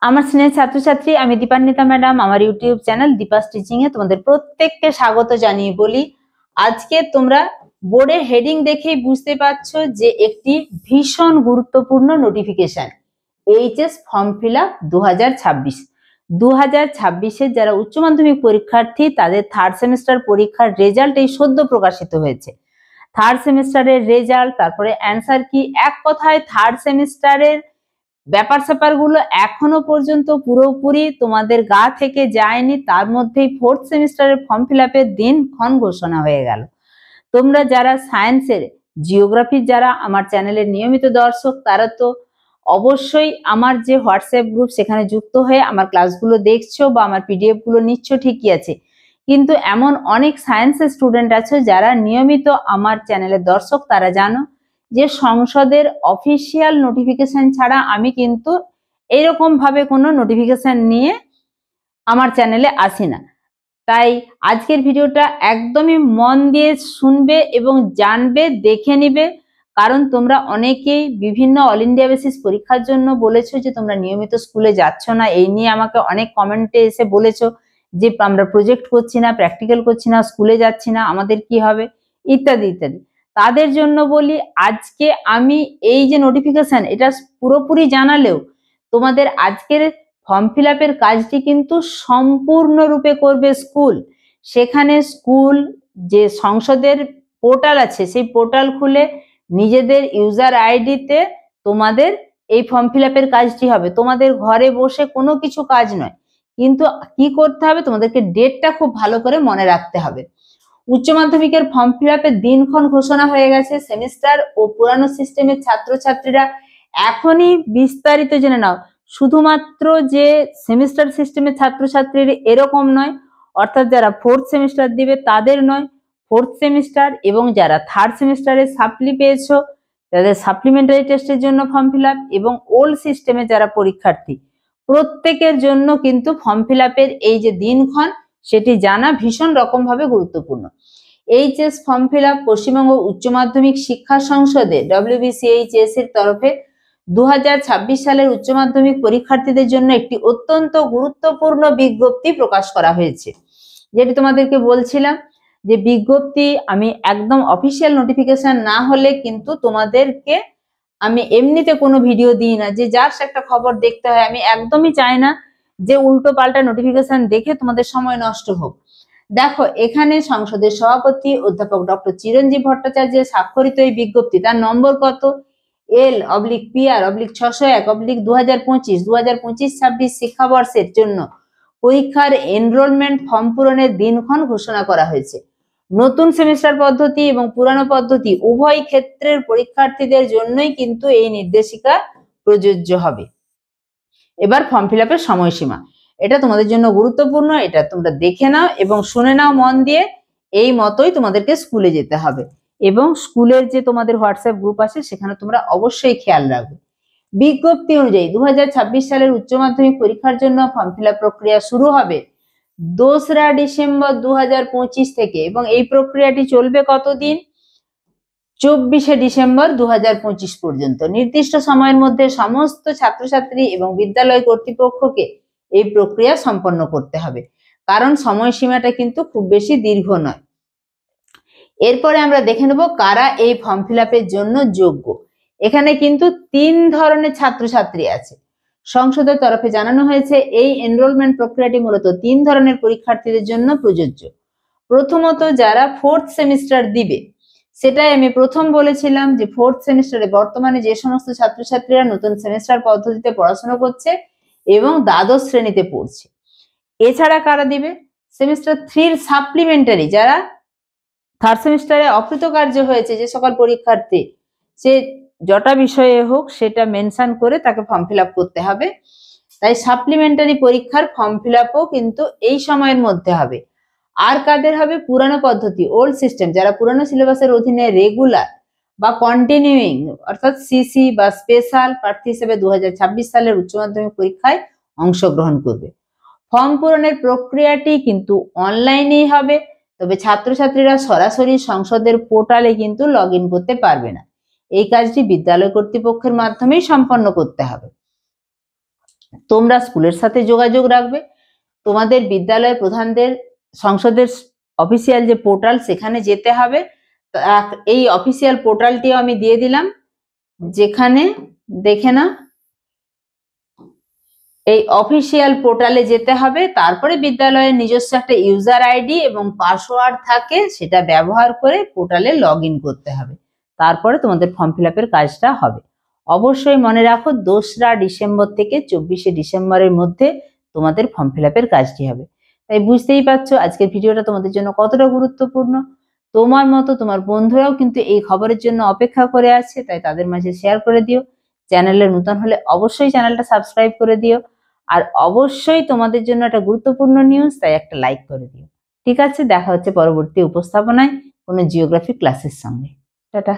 আমার স্নেহের ছাত্রছাত্রী, আমি দীপান্বিতা ম্যাডাম। আমার ইউটিউব চ্যানেল দীপাস টিচিং এ তোমাদের প্রত্যেককে স্বাগত জানিয়ে বলি, আজকে তোমরা বোর্ডের হেডিং দেখেই বুঝতে পারছো যে একটি ভীষণ গুরুত্বপূর্ণ notification, HS form fill up 2026 যারা উচ্চ মাধ্যমিক পরীক্ষার্থী তাদের থার্ড সেমিস্টার পরীক্ষার রেজাল্ট এই সদ্য প্রকাশিত হয়েছে। থার্ড সেমিস্টারের রেজাল্ট, তারপরে অ্যান্সার কি, এক কথায় থার্ড সেমিস্টারের ব্যাপার স্যাপার গুলো এখনো পর্যন্ত পুরোপুরি তোমাদের গা থেকে যায়নি। তার মধ্যেই ফোর্থ সেমিস্টারের ফর্ম ফিল আপের দিনক্ষণ ঘোষণা হয়ে গেল। তোমরা যারা সায়েন্সের, জিওগ্রাফির যারা আমার চ্যানেলের নিয়মিত দর্শক, তারা তো অবশ্যই আমার যে হোয়াটসঅ্যাপ গ্রুপ সেখানে যুক্ত হয়ে আমার ক্লাসগুলো দেখছো বা আমার পিডিএফ গুলো নিচ্ছ, ঠিকই আছে। কিন্তু এমন অনেক সায়েন্সের স্টুডেন্ট আছে যারা নিয়মিত আমার চ্যানেলের দর্শক, তারা জানো যে সংসদের অফিসিয়াল নোটিফিকেশন ছাড়া আমি কিন্তু এইরকম ভাবে কোনো নোটিফিকেশন নিয়ে আমার চ্যানেলে আসি না। তাই আজকের ভিডিওটা একদমই মন দিয়ে শুনবে এবং জানবে, দেখে নিবে। কারণ তোমরা অনেকেই বিভিন্ন অল ইন্ডিয়া বেসিস পরীক্ষার জন্য বলেছো যে তোমরা নিয়মিত স্কুলে যাচ্ছ না। এই নিয়ে আমাকে অনেক কমেন্টে এসে বলেছো যে আমরা প্রজেক্ট করছি না, প্র্যাকটিক্যাল করছি না, স্কুলে যাচ্ছি না, আমাদের কি হবে, ইত্যাদি ইত্যাদি। তাদের জন্য বলি, আজকে আমি এই যে নোটিফিকেশন, এটা পুরোপুরি জানালেও তোমাদের আজকের ফর্ম ফিল আপের কাজটি কিন্তু সম্পূর্ণরূপে করবে স্কুল। সেখানে স্কুল যে সংসদের পোর্টাল আছে, সেই পোর্টাল খুলে নিজেদের ইউজার আইডিতে তোমাদের এই ফর্ম ফিল আপের কাজটি হবে। তোমাদের ঘরে বসে কোনো কিছু কাজ নয়, কিন্তু কি করতে হবে, তোমাদেরকে ডেটটা খুব ভালো করে মনে রাখতে হবে। উচ্চ মাধ্যমিকের ফর্ম ফিল আপের দিনক্ষণ ঘোষণা হয়ে গেছে। সেমিস্টার ও পুরানো সিস্টেমের ছাত্রছাত্রীরা এখনই বিস্তারিত জেনে নাও। শুধুমাত্র যে সেমিস্টার সিস্টেমের ছাত্রছাত্রীর এরকম নয়, অর্থাৎ যারা ফোর্থ সেমিস্টার দিবে তাদের নয়, ফোর্থ সেমিস্টার এবং যারা থার্ড সেমিস্টারে সাপ্লি পেয়েছো তাদের সাপ্লিমেন্টারি টেস্টের জন্য ফর্ম ফিল আপ, এবং ওল্ড সিস্টেমে যারা পরীক্ষার্থী প্রত্যেকের জন্য কিন্তু ফর্ম ফিল আপের এই যে দিনক্ষণ, সেটি জানা ভীষণ রকম ভাবে গুরুত্বপূর্ণ। HS form fill up Paschimbanga উচ্চ মাধ্যমিক শিক্ষা সংসদে WBCHS এর তরফে 2026 সালের উচ্চ মাধ্যমিক পরীক্ষার্থীদের জন্য একটি অত্যন্ত গুরুত্বপূর্ণ বিজ্ঞপ্তি প্রকাশ করা হয়েছে। যেটি তোমাদেরকে বলছিলাম যে বিজ্ঞপ্তি আমি একদম অফিসিয়াল নোটিফিকেশন না হলে কিন্তু তোমাদেরকে আমি এমনিতে কোনো ভিডিও দিই না, যে যার একটা খবর দেখতে হয়। আমি একদমই চাই না যে উল্টো পাল্টা নোটিফিকেশন দেখে তোমাদের সময় নষ্ট হোক। দেখো, এখানে সংসদের সভাপতি অধ্যাপক ডক্টর চিরঞ্জীব ভট্টাচার্যের স্বাক্ষরিত এই বিজ্ঞপ্তি, তার নম্বর কত, L/PR/601/2025 শিক্ষাবর্ষের জন্য পরীক্ষার এনরোলমেন্ট ফর্ম পূরণের দিনক্ষণ ঘোষণা করা হয়েছে। নতুন সেমিস্টার পদ্ধতি এবং পুরানো পদ্ধতি উভয় ক্ষেত্রের পরীক্ষার্থীদের জন্যই কিন্তু এই নির্দেশিকা প্রযোজ্য হবে। এবার ফর্ম ফিল আপের সময়সীমা, এটা তোমাদের জন্য গুরুত্বপূর্ণ, এটা তোমরা দেখে নাও এবং শুনে নাও মন দিয়ে। এই মতোই তোমাদেরকে স্কুলে যেতে হবে, এবং স্কুলের যে তোমাদের হোয়াটসঅ্যাপ গ্রুপ আছে সেখানে তোমরা অবশ্যই খেয়াল রাখবে। বিজ্ঞপ্তি অনুযায়ী 2026 সালের উচ্চ মাধ্যমিক পরীক্ষার জন্য ফর্ম ফিল আপ প্রক্রিয়া শুরু হবে 2রা ডিসেম্বর 2025 থেকে, এবং এই প্রক্রিয়াটি চলবে কতদিন, 24শে ডিসেম্বর 2025 পর্যন্ত। নির্দিষ্ট সময়ের মধ্যে সমস্ত ছাত্রছাত্রী এবং বিদ্যালয় কর্তৃপক্ষকে এই প্রক্রিয়া সম্পন্ন করতে হবে, কারণ সময়সীমাটা কিন্তু খুব বেশি দীর্ঘ নয়। এরপরে আমরা দেখে নেব কারা এই ফর্ম ফিল আপের জন্য যোগ্য। এখানে কিন্তু 3 ধরনের ছাত্রছাত্রী আছে। সংসদের তরফে জানানো হয়েছে এই এনরোলমেন্ট প্রক্রিয়াটি মূলত 3 ধরনের পরীক্ষার্থীদের জন্য প্রযোজ্য। প্রথমত, যারা ফোর্থ সেমিস্টার দিবে, সেটাই আমি প্রথম বলেছিলাম যে ফোর্থ সেমিস্টারে বর্তমানে যে সমস্ত ছাত্রছাত্রীরা নতুন সেমিস্টার পদ্ধতিতে পড়াশোনা করছে এবং দ্বাদশ শ্রেণীতে পড়ছে। এছাড়া কারা দিবে, সেমিস্টার 3 সাপ্লিমেন্টারি, যারা থার্ড সেমিস্টারে অকৃতকার্য হয়েছে যে সকল পরীক্ষার্থী, সে যটা বিষয়ে হোক সেটা মেনশন করে তাকে ফর্ম ফিল আপ করতে হবে। তাই সাপ্লিমেন্টারি পরীক্ষার ফর্ম ফিল আপও কিন্তু এই সময়ের মধ্যে হবে। আর কাদের হবে, পুরানো পদ্ধতি ওল্ড সিস্টেম, যারা পুরানো সিলেবাসের অধীনে রেগুলার বা কন্টিনিউইং অর্থাৎ সিসি বা স্পেশাল প্রার্থী হিসেবে 2026 সালের উচ্চ মাধ্যমিক পরীক্ষায় অংশগ্রহণ করবে। ফর্ম পূরণের প্রক্রিয়াটি কিন্তু অনলাইনেই হবে, তবে ছাত্রছাত্রীরা সরাসরি সংসদের পোর্টালে কিন্তু লগ ইন করতে পারবে না। এই কাজটি বিদ্যালয় কর্তৃপক্ষের মাধ্যমেই সম্পন্ন করতে হবে। তোমরা স্কুলের সাথে যোগাযোগ রাখবে। তোমাদের বিদ্যালয় প্রধানদের সংসদের অফিসিয়াল যে পোর্টাল সেখানে যেতে হবে। এই অফিসিয়াল পোর্টালটিও আমি দিয়ে দিলাম, যেখানে দেখে না, এই অফিসিয়াল পোর্টালে যেতে হবে। তারপরে বিদ্যালয়ের নিজস্ব একটা ইউজার আইডি এবং পাসওয়ার্ড থাকে, সেটা ব্যবহার করে পোর্টালে লগ ইন করতে হবে। তারপরে তোমাদের ফর্ম ফিল আপের কাজটা হবে। অবশ্যই মনে রাখো 2রা ডিসেম্বর থেকে 24শে ডিসেম্বরের মধ্যে তোমাদের ফর্ম ফিল আপের কাজটি হবে। তাই বুঝতেই পারছো আজকের ভিডিওটা তোমাদের জন্য কতটা গুরুত্বপূর্ণ। তোমার মতো তোমার বন্ধুরাও কিন্তু এই খবরের জন্য অপেক্ষা করে আছে, তাই তাদের মাঝে শেয়ার করে দিও। চ্যানেলে নতুন হলে অবশ্যই চ্যানেলটা সাবস্ক্রাইব করে দিও। আর অবশ্যই তোমাদের জন্য একটা গুরুত্বপূর্ণ নিউজ, তাই একটা লাইক করে দিও। ঠিক আছে, দেখা হচ্ছে পরবর্তী উপস্থাপনায় কোনো জিওগ্রাফি ক্লাসের সঙ্গে। টাটা।